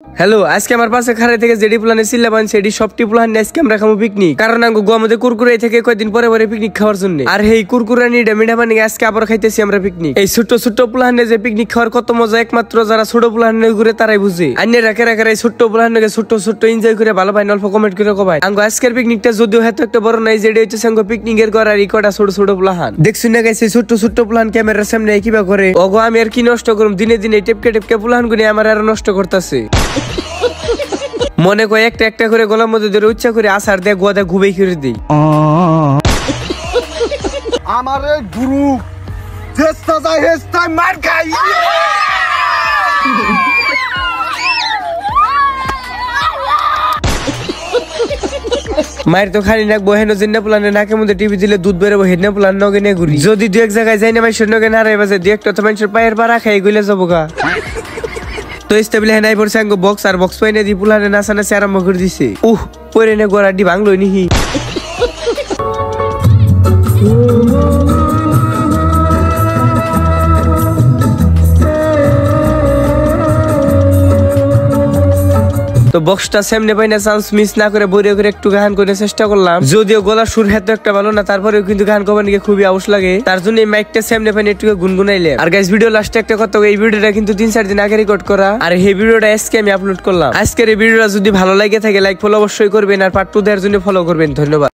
Hello, আজকে আমার পাশে খারে থেকে যেডি প্লানে সিল্লা বান সেডি সবটি প্লান আজকে আমরা খাবো পিকনিক। কারণ আঙ্গু গো আমাদের কুরকুরে থেকে কয়েকদিন পরে পরে পিকনিক খাওয়ার জন্য। আর এই কুরকুরানি মিঠা পানি আজকে আবার খাইতেছি আমরা পিকনিক। এই ছোট ছোট প্লানে যে পিকনিক খাওয়ার কত মজা একমাত্র যারা ছোট প্লানে ঘুরে তারাই বুঝে। আন্যের রাখে রাখে এই ছোট প্লানে ছোট ছোট এনজয় করে ভালো পাই অল্প কমেন্ট করে কবাই। আঙ্গু আজকের পিকনিকটা যদিও হয়তো একটা বড় নাই, যেডি হচ্ছে আঙ্গু পিকনিকের করার রিকর্ডা ছোট ছোট প্লান দেখছুন না গাইছে। ছোট ছোট প্লান ক্যামেরার সামনে কিবা করে ওগো আমি আর কি নষ্ট করুম। দিনে দিনে টেপকে টেপকে প্লান গুনি আমার আর নষ্ট করতেছে। মনে কয় একটা একটা করে গলার মধ্যে ধরে উচ্চা করে আসার দিয়ে গোয়াদা ঘুবেই করে দিই। আমার গুরু চেষ্টা যায় হেস্তা মার খাই। মায়ের তো খালি নাক বহেন জিন্না প্লানে নাকের মধ্যে টিভি দিলে দুধ বেরোবো হেডনা প্লান নগে নিয়ে ঘুরি। যদি দু এক জায়গায় যাই না মানুষের নগে না বাজে দু একটা তো মানুষের পায়ের পাড়া খাই গুলে যাবো গা। তো স্টেবল হেনাই পড়ছে আঙ্গো বক্স আর বক্স পাইনে দি পুলানে নাচানাচি আরম্ভ করে দিছে। পরে নে গোড়াটি ভাঙলো নিহি। তো বক্সটা সামনে পাই না চান্স মিস না করে বইরে করে একটু গান করে চেষ্টা করলাম। যদিও গলার সুর হেতো একটা ভালো না, তারপরেও কিন্তু গান করবার নিয়ে খুবই আউস লাগে। তার জন্য এই মাইকটা সামনে পাই একটু গুনগুনাইলে। আর গাইস ভিডিও লাস্টে একটা কথা, এই ভিডিওটা কিন্তু 3-4 দিন আগে রেকর্ড করা। আর এই ভিডিওটা আজকে আমি আপলোড করলাম। আজকের এই ভিডিওটা যদি ভালো লাগে থাকে লাইক ফলো অবশ্যই করবেন, আর পার্ট 2 দেওয়ার জন্য ফলো করবেন। ধন্যবাদ।